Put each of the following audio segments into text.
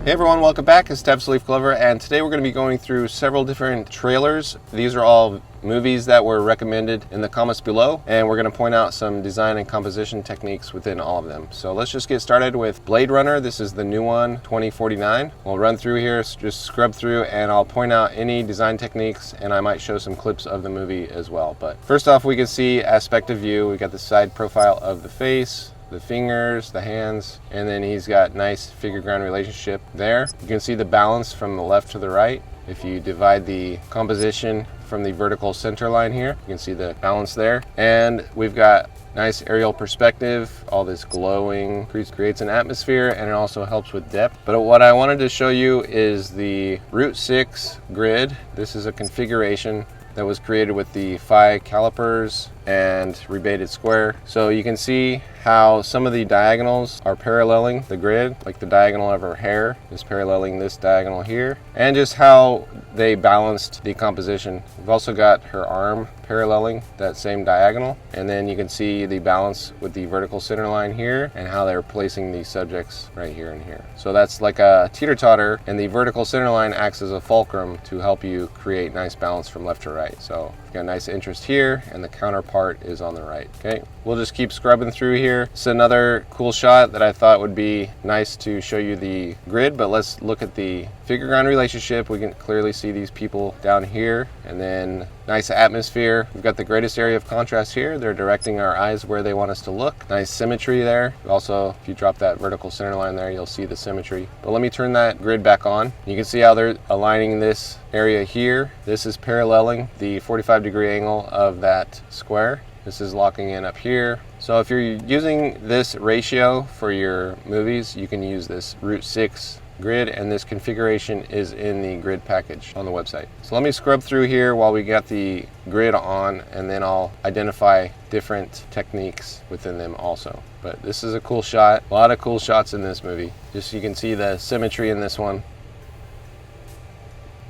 Hey everyone, welcome back. It's Steps Leaf Clover, and today we're going to be going through several different trailers. These are all movies that were recommended in the comments below, and we're going to point out some design and composition techniques within all of them. So let's just get started with Blade Runner. This is the new one, 2049. We'll run through here, just scrub through, and I'll point out any design techniques, and I might show some clips of the movie as well. But first off, we can see aspect of view. We got the side profile of the face, the fingers, the hands, and then he's got nice figure ground relationship there. You can see the balance from the left to the right. If you divide the composition from the vertical center line here, you can see the balance there. And we've got nice aerial perspective. All this glowing creates an atmosphere, and it also helps with depth. But what I wanted to show you is the Route 6 grid. This is a configuration that was created with the phi calipers and rebated square. So you can see how some of the diagonals are paralleling the grid, like the diagonal of her hair is paralleling this diagonal here, and just how they balanced the composition. We've also got her arm paralleling that same diagonal, and then you can see the balance with the vertical center line here and how they're placing the subjects right here and here. So that's like a teeter-totter, and the vertical center line acts as a fulcrum to help you create nice balance from left to right. So you've got nice interest here, and the counterpart is on the right. Okay, we'll just keep scrubbing through here. It's another cool shot that I thought would be nice to show you the grid, but let's look at the figure ground relationship. We can clearly see these people down here, and then nice atmosphere. We've got the greatest area of contrast here. They're directing our eyes where they want us to look. Nice symmetry there. Also, if you drop that vertical center line there, you'll see the symmetry. But let me turn that grid back on. You can see how they're aligning this area here. This is paralleling the 45-degree angle of that square. This is locking in up here. So if you're using this ratio for your movies, you can use this Route 6 grid, and this configuration is in the grid package on the website. So let me scrub through here while we got the grid on, and then I'll identify different techniques within them also. But this is a cool shot. A lot of cool shots in this movie. Just so you can see the symmetry in this one.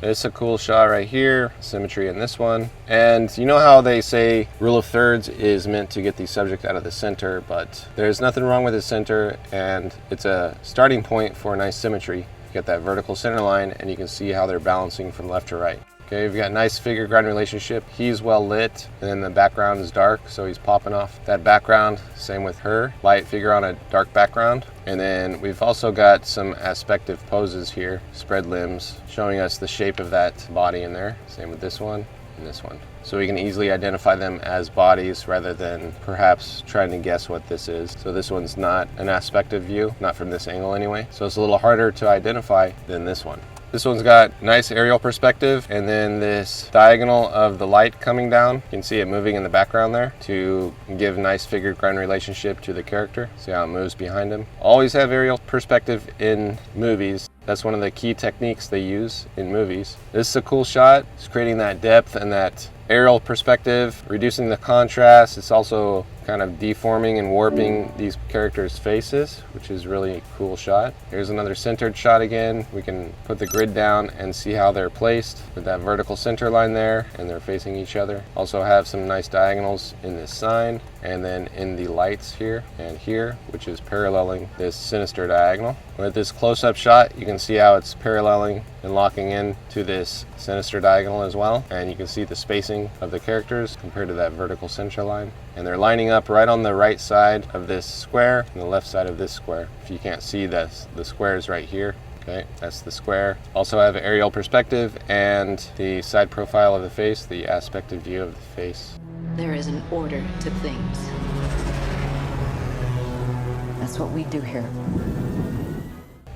It's a cool shot right here, symmetry in this one. And you know how they say rule of thirds is meant to get the subject out of the center, but there's nothing wrong with the center, and it's a starting point for a nice symmetry. You get that vertical center line, and you can see how they're balancing from left to right. Okay, we've got nice figure ground relationship. He's well lit, and then the background is dark, so he's popping off that background. Same with her, light figure on a dark background. And then we've also got some aspective poses here, spread limbs, showing us the shape of that body in there. Same with this one and this one. So we can easily identify them as bodies rather than perhaps trying to guess what this is. So this one's not an aspective view, not from this angle anyway. So it's a little harder to identify than this one. This one's got nice aerial perspective, and then this diagonal of the light coming down. You can see it moving in the background there to give nice figure ground relationship to the character. See how it moves behind him. Always have aerial perspective in movies. That's one of the key techniques they use in movies. This is a cool shot. It's creating that depth and that aerial perspective, reducing the contrast. It's also kind of deforming and warping these characters' faces, which is really a cool shot. Here's another centered shot again. We can put the grid down and see how they're placed with that vertical center line there, and they're facing each other. Also have some nice diagonals in this sign, and then in the lights here and here, which is paralleling this sinister diagonal. With this close-up shot, you can see how it's paralleling and locking in to this sinister diagonal as well, and you can see the spacing of the characters compared to that vertical center line, and they're lining up right on the right side of this square and the left side of this square. If you can't see this, the square is right here. Okay, that's the square. Also have aerial perspective and the side profile of the face, the aspect of view of the face. There is an order to things. That's what we do here.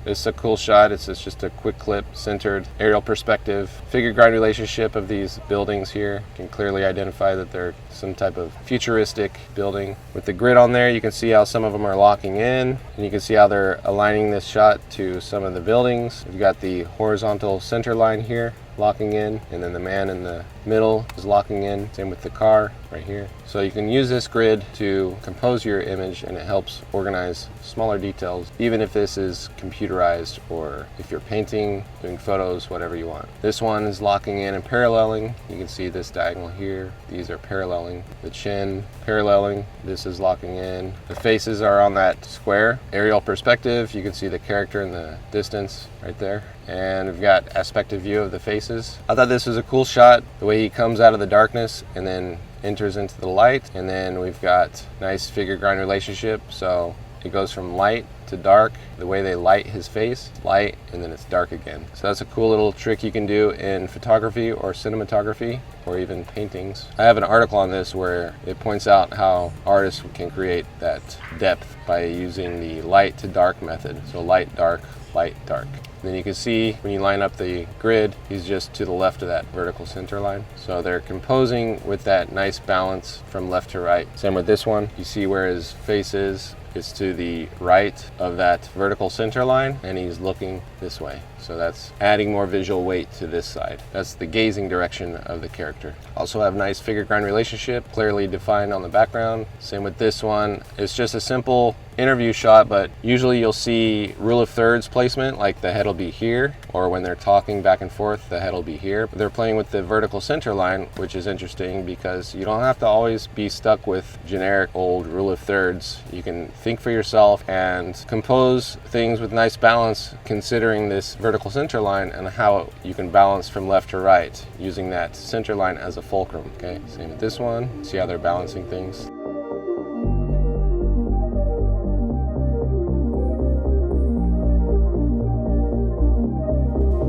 This is a cool shot. It's just a quick clip, centered, aerial perspective, figure ground relationship of these buildings here. You can clearly identify that they're some type of futuristic building. With the grid on there, you can see how some of them are locking in, and you can see how they're aligning this shot to some of the buildings. We've got the horizontal center line here, locking in, and then the man in the middle is locking in. Same with the car right here. So you can use this grid to compose your image, and it helps organize smaller details, even if this is computerized or if you're painting, doing photos, whatever you want. This one is locking in and paralleling. You can see this diagonal here. These are paralleling. The chin paralleling. This is locking in. The faces are on that square. Aerial perspective, you can see the character in the distance right there. And we've got aspective view of the faces. I thought this was a cool shot, the way he comes out of the darkness and then enters into the light. And then we've got nice figure grind relationship. So it goes from light to dark, the way they light his face, light, and then it's dark again. So that's a cool little trick you can do in photography or cinematography or even paintings. I have an article on this where it points out how artists can create that depth by using the light to dark method. So light, dark, light, dark. Then you can see when you line up the grid, he's just to the left of that vertical center line. So they're composing with that nice balance from left to right. Same with this one. You see where his face is. It's to the right of that vertical center line, and he's looking this way. So that's adding more visual weight to this side. That's the gazing direction of the character. Also have nice figure grind relationship, clearly defined on the background. Same with this one. It's just a simple interview shot, but usually you'll see rule of thirds placement, like the head will be here, or when they're talking back and forth, the head will be here. But they're playing with the vertical center line, which is interesting because you don't have to always be stuck with generic old rule of thirds. You can think for yourself and compose things with nice balance, considering this vertical center line and how you can balance from left to right using that center line as a fulcrum. Okay, same with this one. See how they're balancing things.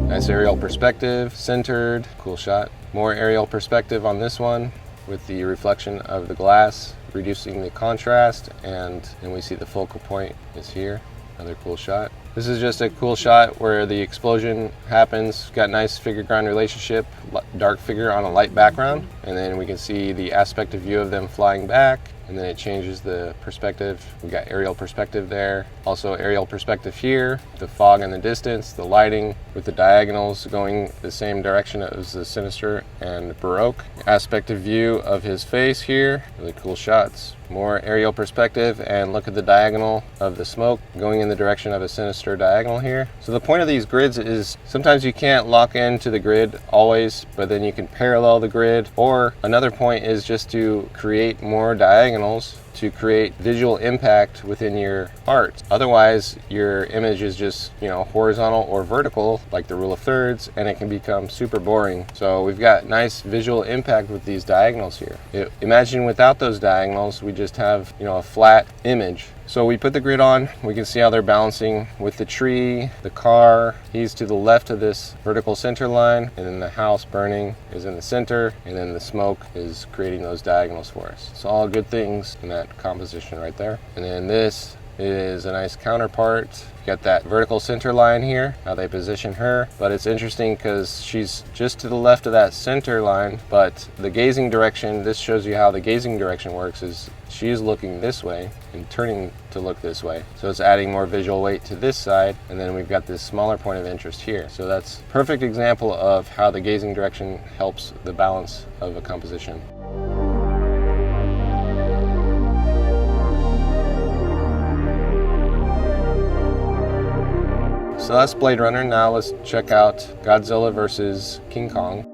Nice aerial perspective, centered, cool shot. More aerial perspective on this one with the reflection of the glass, reducing the contrast, and then we see the focal point is here. Another cool shot. This is just a cool shot where the explosion happens. Got nice figure grind relationship, dark figure on a light background, and then we can see the aspect of view of them flying back, and then it changes the perspective. We got aerial perspective there. Also aerial perspective here, the fog in the distance, the lighting with the diagonals going the same direction as the sinister and baroque. Aspect of view of his face here, really cool shots. More aerial perspective, and look at the diagonal of the smoke going in the direction of a sinister diagonal here. So the point of these grids is sometimes you can't lock into the grid always, but then you can parallel the grid. Or another point is just to create more diagonals to create visual impact within your art. Otherwise, your image is just, horizontal or vertical, like the rule of thirds, and it can become super boring. So we've got nice visual impact with these diagonals here. Imagine without those diagonals, we just have, a flat image. So we put the grid on, we can see how they're balancing with the tree, the car. He's to the left of this vertical center line, and then the house burning is in the center, and then the smoke is creating those diagonals for us. So all good things in that composition right there. And then this is a nice counterpart. You got that vertical center line here, how they position her. But it's interesting because she's just to the left of that center line, but the gazing direction, this shows you how the gazing direction works, is she's looking this way and turning to look this way. So it's adding more visual weight to this side, and then we've got this smaller point of interest here. So that's a perfect example of how the gazing direction helps the balance of a composition. So that's Blade Runner. Now let's check out Godzilla versus King Kong.